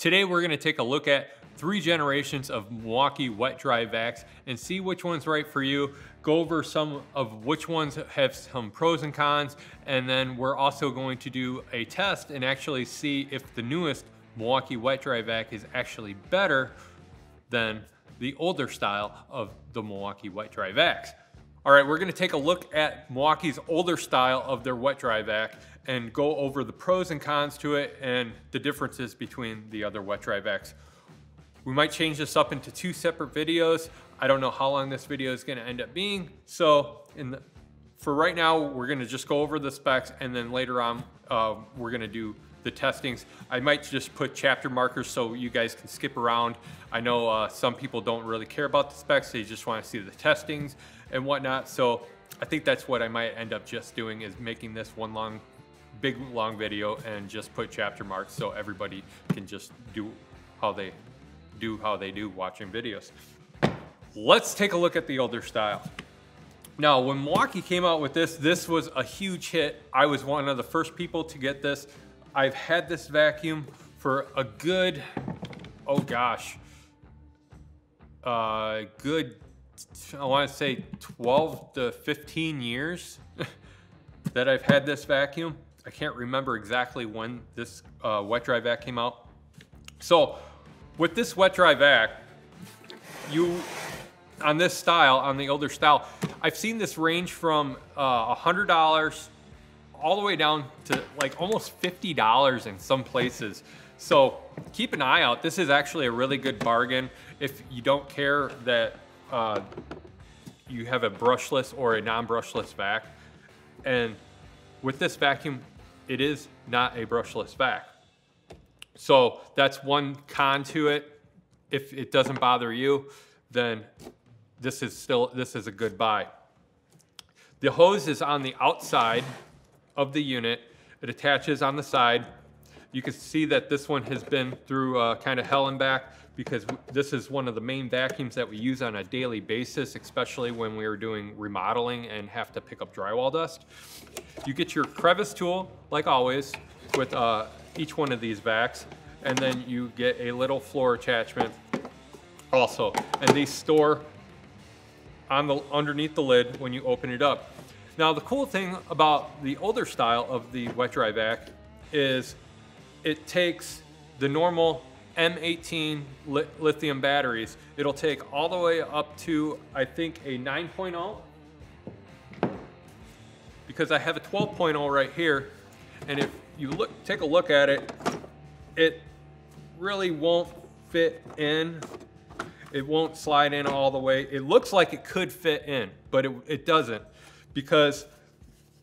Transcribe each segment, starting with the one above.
Today we're going to take a look at 3 generations of Milwaukee WetDry vacs and see which one's right for you. Go over some of which ones have some pros and cons, and then we're also going to do a test and actually see if the newest Milwaukee WetDry vac is actually better than the older style of the Milwaukee WetDry vacs. All right, we're going to take a look at Milwaukee's older style of their WetDry vac and go over the pros and cons to it and the differences between the other WetDry vacs. We might change this up into 2 separate videos. I don't know how long this video is going to end up being. So for right now, we're going to just go over the specs, and then later on, we're going to do the testings. I might just put chapter markers so you guys can skip around. I know some people don't really care about the specs. They just want to see the testings and whatnot. So I think that's what I might end up just doing, is making this one big long video and just put chapter marks so everybody can just do how they do watching videos. Let's take a look at the older style. Now, when Milwaukee came out with this was a huge hit. I was one of the first people to get this. I've had this vacuum for a good, oh gosh, good, I want to say 12 to 15 years that I've had this vacuum. I can't remember exactly when this WetDry vac came out. So with this WetDry vac, on this style, on the older style, I've seen this range from $100 all the way down to like almost $50 in some places. So keep an eye out. This is actually a really good bargain if you don't care that you have a brushless or a non-brushless vac. And with this vacuum, it is not a brushless vac. So that's one con to it. If it doesn't bother you, then this is a good buy. The hose is on the outside of the unit. It attaches on the side. You can see that this one has been through kind of hell and back, because this is one of the main vacuums that we use on a daily basis, especially when we are doing remodeling and have to pick up drywall dust. You get your crevice tool, like always, with each one of these vacs, and then you get a little floor attachment also, and these store underneath the lid when you open it up. Now, the cool thing about the older style of the WetDry vac is it takes the normal M18 lithium batteries. It'll take all the way up to, I think, a 9.0, because I have a 12.0 right here, and if you take a look at it, it really won't fit in. It won't slide in all the way. It looks like it could fit in, but it doesn't, because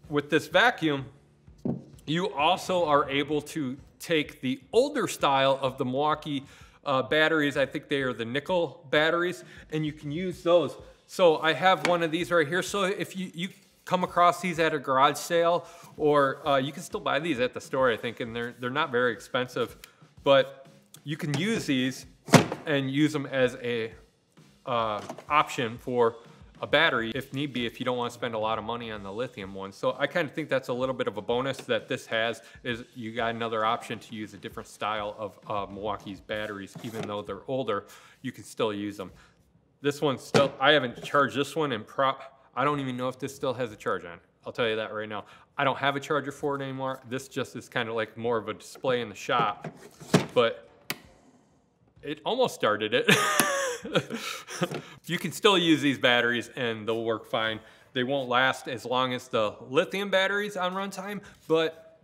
with this vacuum, you also are able to take the older style of the Milwaukee batteries. I think they are the nickel batteries, and you can use those. So I have one of these right here. So if you come across these at a garage sale, or you can still buy these at the store, I think, and they're not very expensive, but you can use these and use them as a option for a battery if need be, if you don't want to spend a lot of money on the lithium one. So I kind of think that's a little bit of a bonus that this has, is you got another option to use a different style of Milwaukee's batteries. Even though they're older, you can still use them. This one's still, I haven't charged this one, and I don't even know if this still has a charge on. I'll tell you that right now. I don't have a charger for it anymore. This just is kind of like more of a display in the shop, but it almost started it. You can still use these batteries and they'll work fine. They won't last as long as the lithium batteries on Runtime, but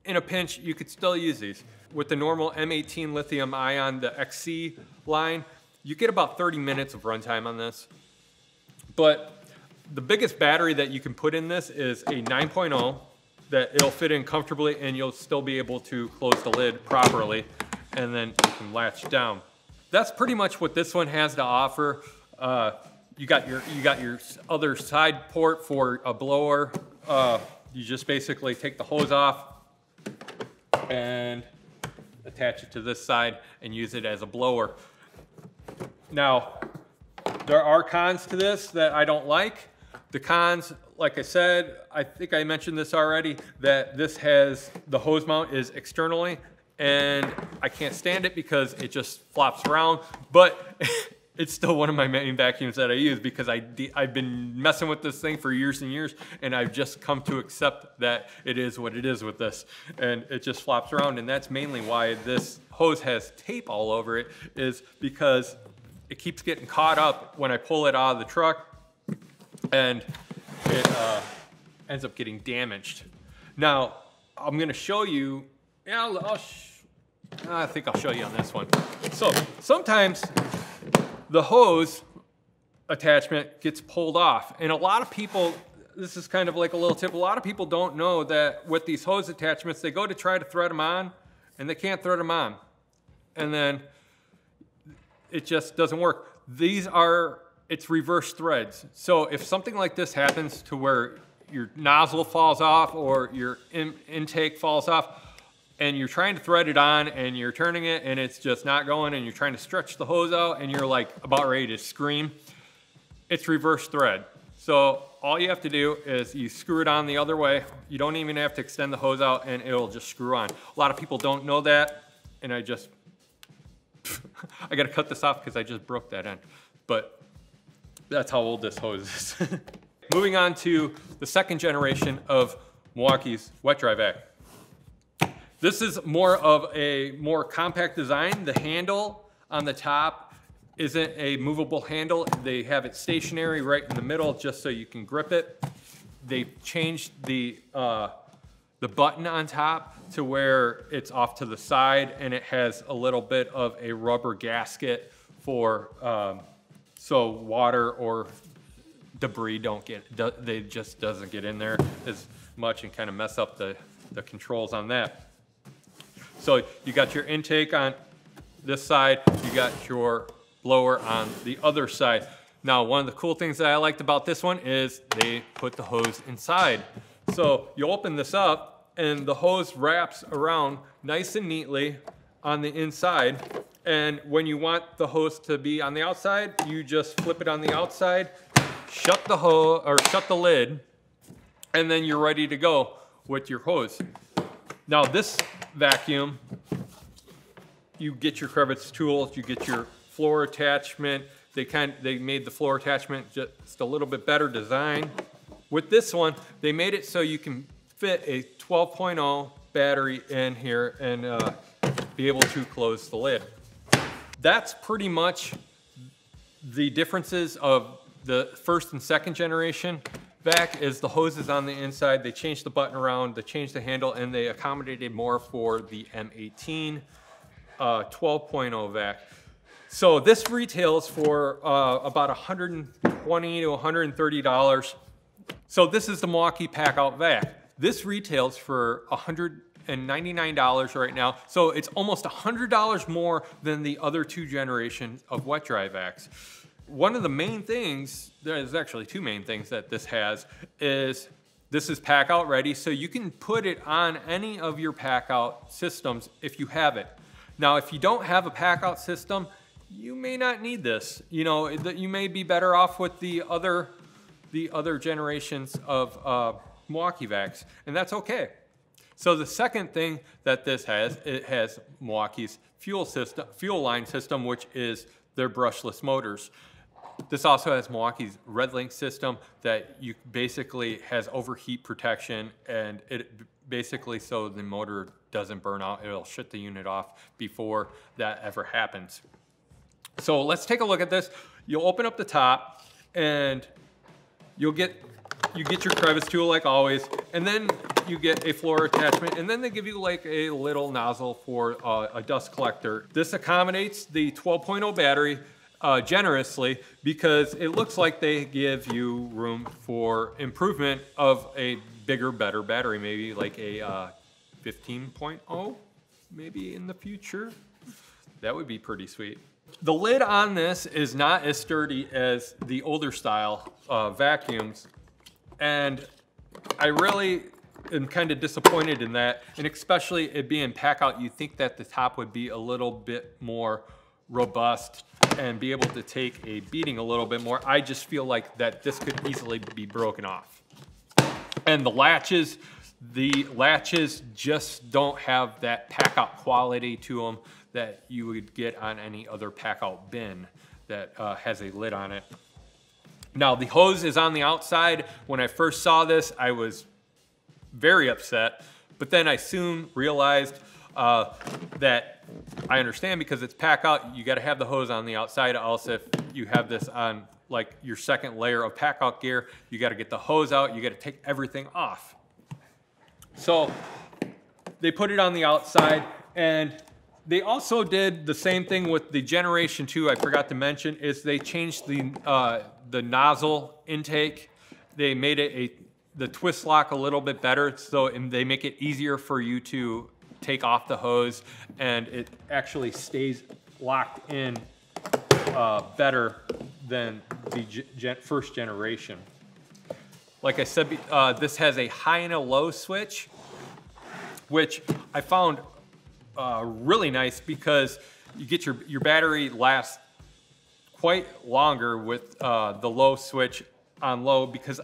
in a pinch, you could still use these. With the normal M18 lithium ion, the XC line, you get about 30 minutes of runtime on this. But the biggest battery that you can put in this is a 9.0 that it'll fit in comfortably, and you'll still be able to close the lid properly, and then you can latch down. That's pretty much what this one has to offer. You got your other side port for a blower. You just basically take the hose off and attach it to this side and use it as a blower. Now, there are cons to this that I don't like. The cons, like I said, I think I mentioned this already, that this has, the hose mount is externally. and I can't stand it because it just flops around, but it's still one of my main vacuums that I use because I've been messing with this thing for years and years, and I've just come to accept that it is what it is with this, and it just flops around. And that's mainly why this hose has tape all over it, is because it keeps getting caught up when I pull it out of the truck, and it ends up getting damaged. Now, I'm gonna show you, I think I'll show you on this one. So sometimes the hose attachment gets pulled off, and a lot of people, this is kind of like a little tip, a lot of people don't know that with these hose attachments, they go to try to thread them on, and they can't thread them on. And then it just doesn't work. It's reverse threads. So if something like this happens to where your nozzle falls off or your intake falls off, and you're trying to thread it on and you're turning it and it's just not going, and you're trying to stretch the hose out and you're like about ready to scream, it's reverse thread. So all you have to do is you screw it on the other way. You don't even have to extend the hose out, and it'll just screw on. A lot of people don't know that, and I gotta cut this off because I just broke that end. But that's how old this hose is. Moving on to the second generation of Milwaukee's WetDry Vac. This is more of a more compact design. The handle on the top isn't a movable handle. They have it stationary right in the middle just so you can grip it. They changed the button on top to where it's off to the side, and it has a little bit of a rubber gasket for so water or debris just doesn't get in there as much and kind of mess up the controls on that. So you got your intake on this side, you got your blower on the other side. Now, one of the cool things that I liked about this one is they put the hose inside. So you open this up and the hose wraps around nice and neatly on the inside. And when you want the hose to be on the outside, you just flip it on the outside, shut the lid, and then you're ready to go with your hose. Now this vacuum, you get your crevice tools, you get your floor attachment. They made the floor attachment just a little bit better design. With this one, they made it so you can fit a 12.0 battery in here and be able to close the lid. That's pretty much the differences of the first and second generation vac. Is the hose is on the inside. They changed the button around, they changed the handle, and they accommodated more for the M18 12.0 vac. So this retails for about $120 to $130. So this is the Milwaukee Packout Vac. This retails for $199 right now. So it's almost $100 more than the other two generations of WetDry vacs. One of the main things, there's actually two main things that this has, is this is pack out ready, so you can put it on any of your pack out systems if you have it. Now, if you don't have a pack out system, you may not need this. You know, you may be better off with the other generations of Milwaukee vacs, and that's okay. So the second thing that this has, it has Milwaukee's fuel line system, which is their brushless motors. This also has Milwaukee's Red Link system that you basically has overheat protection, and it basically so the motor doesn't burn out. It'll shut the unit off before that ever happens. So let's take a look at this. You'll open up the top and you get your crevice tool like always, and then you get a floor attachment, and then they give you like a little nozzle for a dust collector. This accommodates the 12.0 battery generously because it looks like they give you room for improvement of a bigger, better battery, maybe like a 15.0 maybe in the future. That would be pretty sweet. The lid on this is not as sturdy as the older style vacuums, and I really am kind of disappointed in that, and especially it being pack out, you think that the top would be a little bit more robust and be able to take a beating a little bit more. I just feel like that this could easily be broken off. And the latches, The latches just don't have that pack-out quality to them that you would get on any other pack-out bin that has a lid on it. Now the hose is on the outside. When I first saw this, I was very upset, but then I soon realized that I understand, because it's pack-out, you gotta have the hose on the outside. Also, if you have this on like your second layer of pack-out gear, you gotta get the hose out, you gotta take everything off. So they put it on the outside, and they also did the same thing with the Generation 2, I forgot to mention, is they changed the nozzle intake. They made it the twist lock a little bit better, so and they make it easier for you to take off the hose, and it actually stays locked in better than the first generation. Like I said, this has a high and a low switch, which I found really nice, because you get your battery lasts quite longer with the low switch on low, because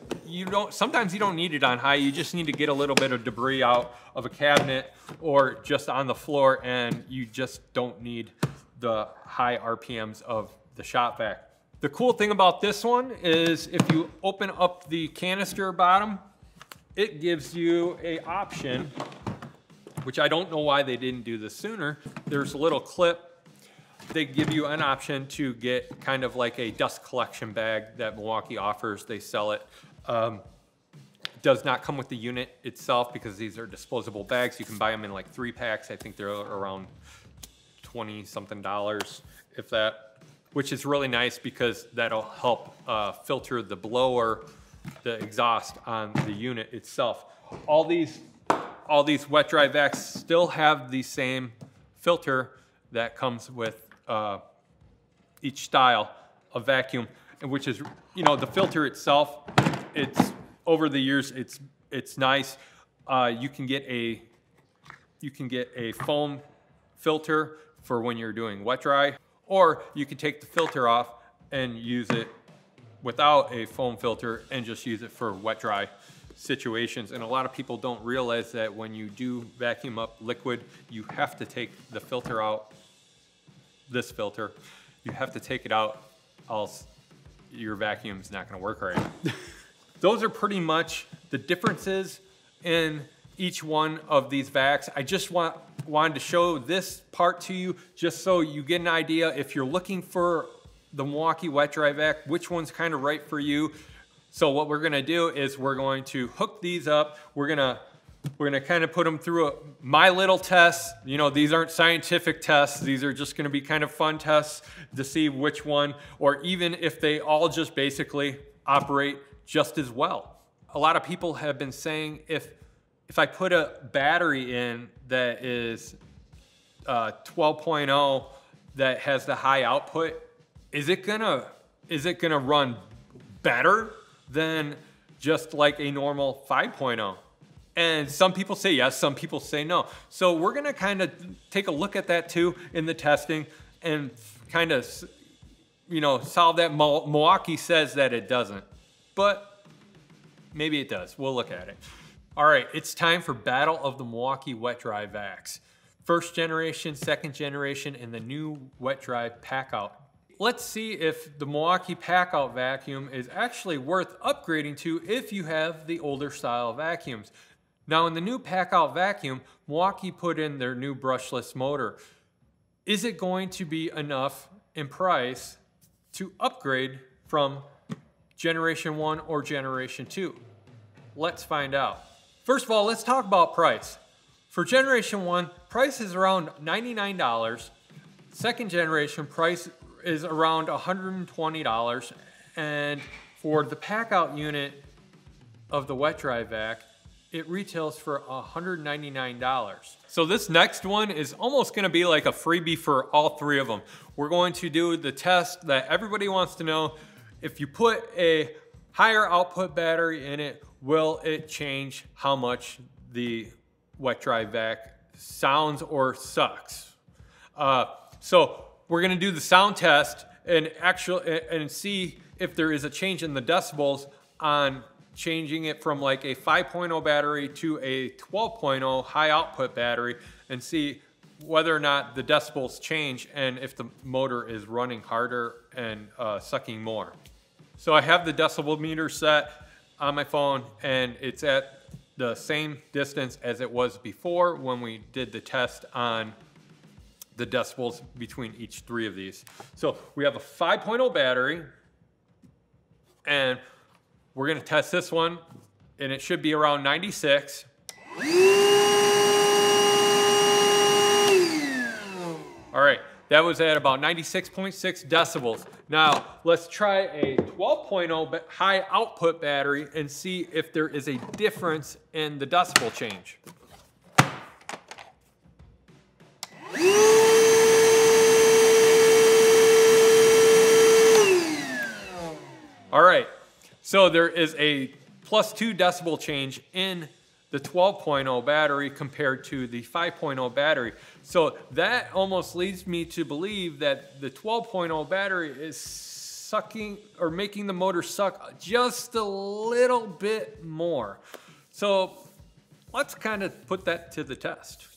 sometimes you don't need it on high. You just need to get a little bit of debris out of a cabinet or just on the floor, and you just don't need the high RPMs of the shop vac. The cool thing about this one is if you open up the canister bottom, it gives you an option, which I don't know why they didn't do this sooner. There's a little clip. They give you an option to get kind of like a dust collection bag that Milwaukee offers. They sell it. Does not come with the unit itself, because these are disposable bags. You can buy them in like 3-packs. I think they're around $20-something, if that, which is really nice, because that'll help filter the blower, the exhaust on the unit itself. All these WetDry vacs still have the same filter that comes with each style of vacuum, and which is, the filter itself, it's over the years, it's nice. You can get a foam filter for when you're doing wet dry, or you can take the filter off and use it without a foam filter and just use it for wet dry situations. And a lot of people don't realize that when you do vacuum up liquid, you have to take the filter out. This filter, you have to take it out, else your vacuum's not going to work right. Those are pretty much the differences in each one of these vacs. I just wanted to show this part to you, just so you get an idea if you're looking for the Milwaukee WetDry vac, which one's kind of right for you. So what we're going to do is we're going to hook these up. We're gonna kind of put them through my little tests. These aren't scientific tests. These are just gonna be kind of fun tests to see which one, or even if they all just basically operate just as well. A lot of people have been saying, if I put a battery in that is 12.0 that has the high output, is it gonna run better than just like a normal 5.0? And some people say yes, some people say no. So we're gonna kind of take a look at that too in the testing, and kind of, solve that. Milwaukee says that it doesn't, but maybe it does. We'll look at it. All right, it's time for Battle of the Milwaukee WetDry vacs. First generation, second generation, and the new WetDry Packout. Let's see if the Milwaukee Packout vacuum is actually worth upgrading to if you have the older style vacuums. Now, in the new Packout vacuum, Milwaukee put in their new brushless motor. Is it going to be enough in price to upgrade from Generation 1 or Generation 2? Let's find out. First of all, let's talk about price. For Generation 1, price is around $99. Second generation price is around $120. And for the Packout unit of the WetDry vac, it retails for $199. So this next one is almost gonna be like a freebie for all three of them. We're going to do the test that everybody wants to know. If you put a higher output battery in it, will it change how much the WetDry vac sounds or sucks? So we're gonna do the sound test and see if there is a change in the decibels on changing it from like a 5.0 battery to a 12.0 high output battery and see whether or not the decibels change and if the motor is running harder and sucking more. So I have the decibel meter set on my phone and it's at the same distance as it was before when we did the test on the decibels between each 3 of these. So we have a 5.0 battery and we're gonna test this one and it should be around 96. All right, that was at about 96.6 decibels. Now, let's try a 12.0 high output battery and see if there is a difference in the decibel change. All right, so there is a +2 decibel change in the 12.0 battery compared to the 5.0 battery. So that almost leads me to believe that the 12.0 battery is sucking or making the motor suck just a little bit more. So let's kind of put that to the test.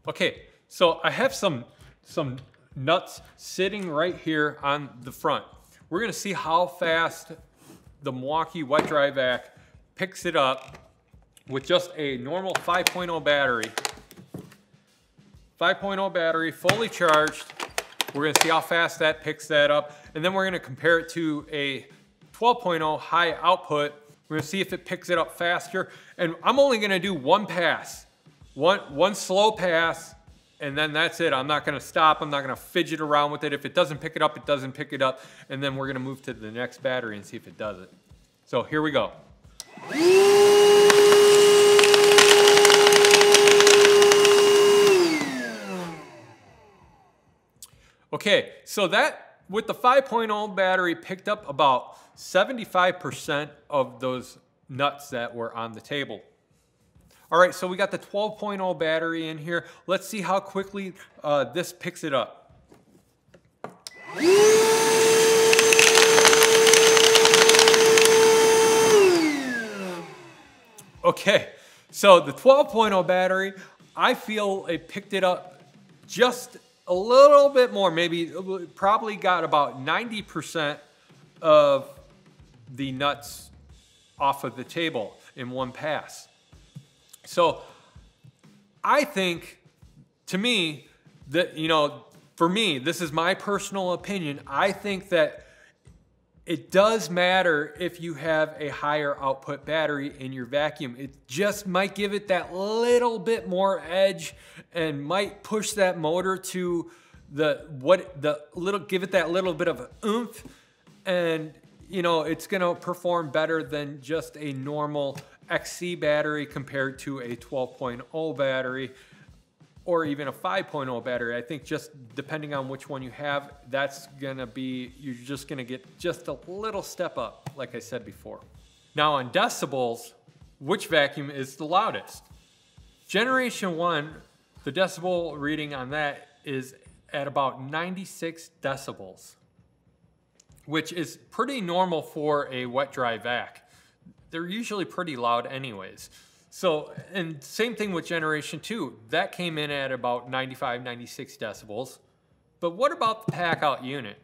Okay, so I have some nuts sitting right here on the front. We're gonna see how fast the Milwaukee WetDry Vac picks it up with just a normal 5.0 battery. 5.0 battery, fully charged. We're gonna see how fast that picks that up. And then we're gonna compare it to a 12.0 high output. We're gonna see if it picks it up faster. And I'm only gonna do one pass, one slow pass, and then that's it. I'm not gonna stop, I'm not gonna fidget around with it. If it doesn't pick it up, it doesn't pick it up. And then we're gonna move to the next battery and see if it does it. So here we go. Okay, so that with the 5.0 battery picked up about 75% of those nuts that were on the table. All right, so we got the 12.0 battery in here. Let's see how quickly this picks it up. Okay, so the 12.0 battery, I feel it picked it up just a little bit more, probably got about 90% of the nuts off of the table in one pass. So I think, to me, that, you know, for me, this is my personal opinion, I think that it does matter if you have a higher output battery in your vacuum. It just might give it that little bit more edge and might push that motor to give it that little bit of oomph, and you know, it's gonna perform better than just a normal XC battery compared to a 12.0 battery or even a 5.0 battery. I think just depending on which one you have, that's gonna be, you're just gonna get just a little step up, like I said before. Now on decibels, which vacuum is the loudest? Generation 1, the decibel reading on that is at about 96 decibels, which is pretty normal for a WetDry Vac. They're usually pretty loud anyways. So, and same thing with Generation 2. That came in at about 95, 96 decibels. But what about the Packout unit?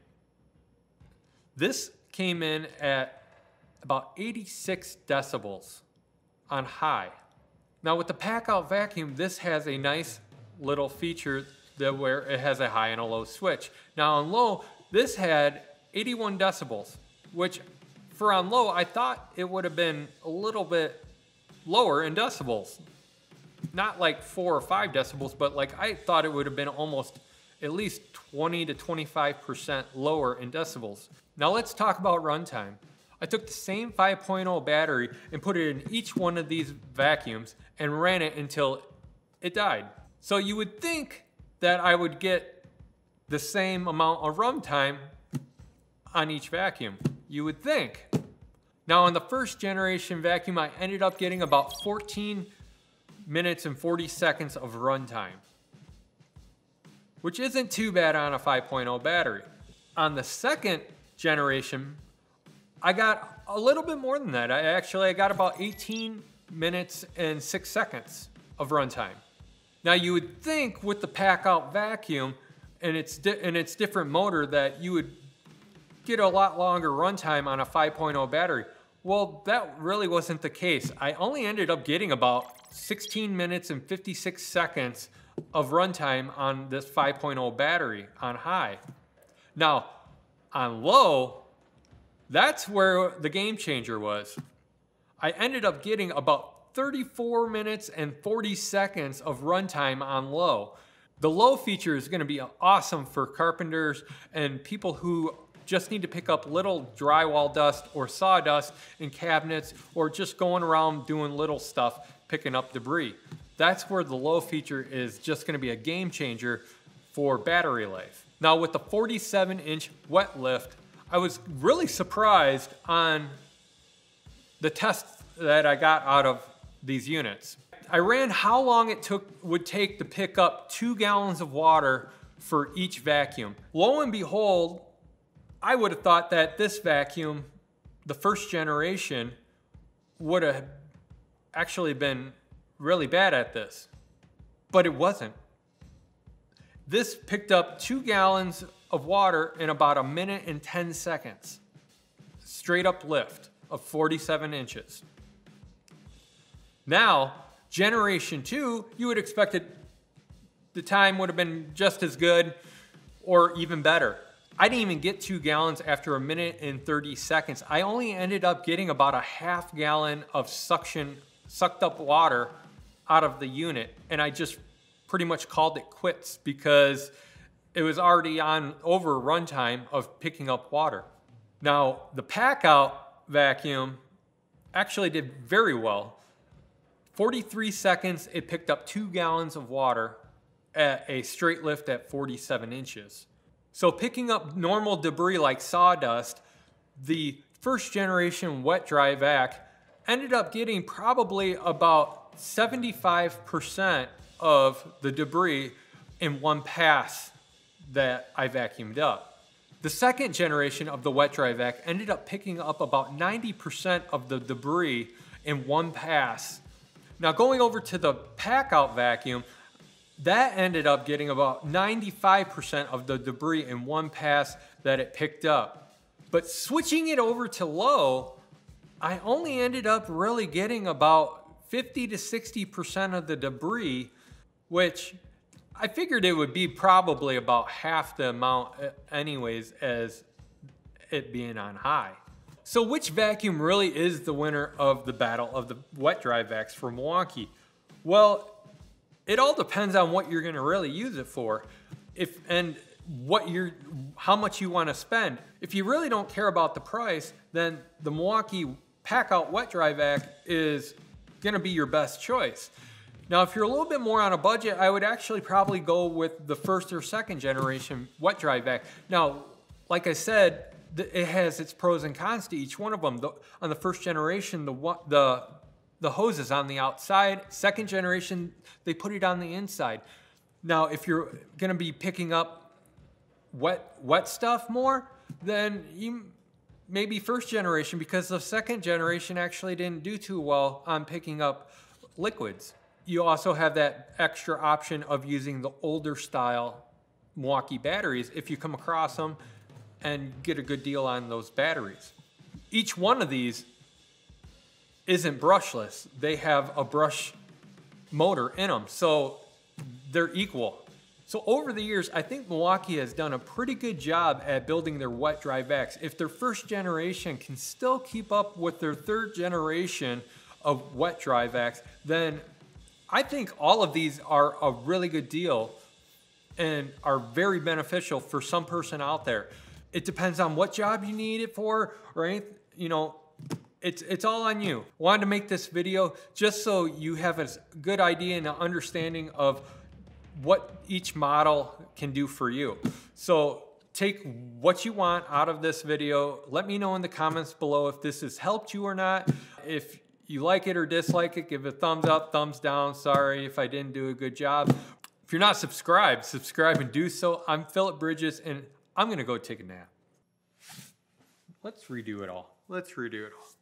This came in at about 86 decibels on high. Now with the Packout vacuum, this has a nice little feature where it has a high and a low switch. Now on low, this had 81 decibels, which for on low, I thought it would have been a little bit lower in decibels. Not like 4 or 5 decibels, but like I thought it would have been almost at least 20 to 25% lower in decibels. Now let's talk about runtime. I took the same 5.0 battery and put it in each one of these vacuums and ran it until it died. So you would think that I would get the same amount of runtime on each vacuum. You would think. Now on the first generation vacuum, I ended up getting about 14 minutes and 40 seconds of runtime, which isn't too bad on a 5.0 battery. On the second generation, I got a little bit more than that. I got about 18 minutes and 6 seconds of runtime. Now you would think with the Packout vacuum and its different motor that you would get a lot longer runtime on a 5.0 battery. Well, that really wasn't the case. I only ended up getting about 16 minutes and 56 seconds of runtime on this 5.0 battery on high. Now, on low, that's where the game changer was. I ended up getting about 34 minutes and 40 seconds of runtime on low. The low feature is going to be awesome for carpenters and people who just need to pick up little drywall dust or sawdust in cabinets, or just going around doing little stuff, picking up debris. That's where the low feature is just going to be a game changer for battery life. Now with the 47-inch wet lift, I was really surprised on the tests that I got out of these units. I ran how long it would take to pick up 2 gallons of water for each vacuum. Lo and behold, I would have thought that this vacuum, the first generation, would have actually been really bad at this, but it wasn't. This picked up 2 gallons of water in about 1 minute and 10 seconds. Straight up lift of 47 inches. Now, generation 2, you would expect the time would have been just as good or even better. I didn't even get 2 gallons after 1 minute and 30 seconds. I only ended up getting about a half gallon of sucked up water out of the unit, and I just pretty much called it quits because it was already on over runtime of picking up water. Now, the Packout vacuum actually did very well. 43 seconds, it picked up 2 gallons of water at a straight lift at 47 inches. So picking up normal debris like sawdust, the first generation WetDry vac ended up getting probably about 75% of the debris in one pass that I vacuumed up. The second generation of the WetDry vac ended up picking up about 90% of the debris in one pass. Now going over to the Packout vacuum, that ended up getting about 95% of the debris in one pass that it picked up. But switching it over to low, I only ended up really getting about 50 to 60% of the debris, which I figured it would be probably about half the amount anyways as it being on high. So which vacuum really is the winner of the battle of the WetDry vacs for Milwaukee? Well, it all depends on what you're gonna really use it for, and how much you wanna spend. If you really don't care about the price, then the Milwaukee Packout WetDry vac is gonna be your best choice. Now, if you're a little bit more on a budget, I would actually probably go with the first or second generation WetDry vac. Now, like I said, it has its pros and cons to each one of them. On the first generation, the hose is on the outside. Second generation, they put it on the inside. Now, if you're gonna be picking up wet stuff more, then you maybe first generation, because the second generation actually didn't do too well on picking up liquids. You also have that extra option of using the older style Milwaukee batteries if you come across them and get a good deal on those batteries. Each one of these isn't brushless. They have a brush motor in them, so they're equal. So over the years, I think Milwaukee has done a pretty good job at building their WetDry vacs. If their first generation can still keep up with their third generation of WetDry vacs, then I think all of these are a really good deal and are very beneficial for some person out there. It depends on what job you need it for, or anything, you know, it's all on you. Wanted to make this video just so you have a good idea and an understanding of what each model can do for you. So take what you want out of this video. Let me know in the comments below if this has helped you or not. If you like it or dislike it, give it a thumbs up, thumbs down. Sorry if I didn't do a good job. If you're not subscribed, subscribe and do so. I'm Phillip Bridges, and I'm gonna go take a nap. Let's redo it all. Let's redo it all.